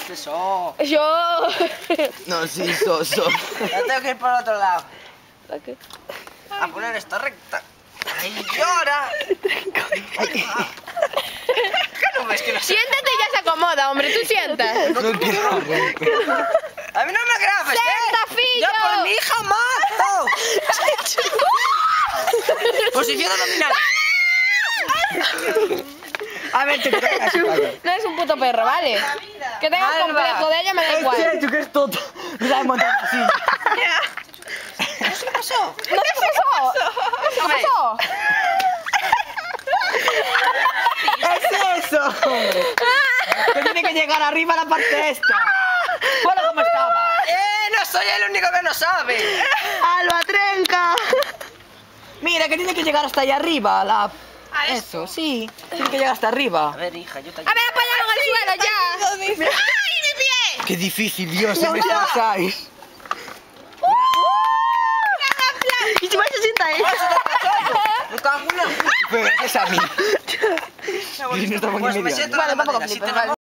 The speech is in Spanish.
Este so. Yo. No, sí, so. Yo tengo que ir por otro lado. Ok. A poner esta recta. ¡Ay, llora! ¿Cómo ves que no sé? Siéntate y ya se acomoda, hombre. Tú sientas. No quiero. A mí no me grabes, ¡Senta, fillo! ¡Yo por mi hija mato! Posición abdominal. A ver, te cagas. No eres un puto perro, ¿vale? Que tengas Alba. complejo de ella me da Es igual. cierto que es tonto. No sabe montar así. ¿Qué pasó? ¿No te pasó? ¿Qué pasó? ¡Es eso, hombre! Que tiene que llegar arriba a la parte esta. Bueno, ¿cómo estaba? No soy el único que no sabe. ¡Alba, trenca! Mira, que tiene que llegar hasta allá arriba. Eso, sí. Tiene que llegar hasta arriba. A ver, hija, yo te A ver, apoyaron al suelo ya. ¡Ay, mi pie! Qué difícil, Dios, ¿en qué pasáis? ¿Y si vais a sentar ahí? ¡Me cago en la... Pero es a mí. Y no estamos Pues ni me medio siento año. en la Vale, madera, tampoco así flipes, tenemos- vale.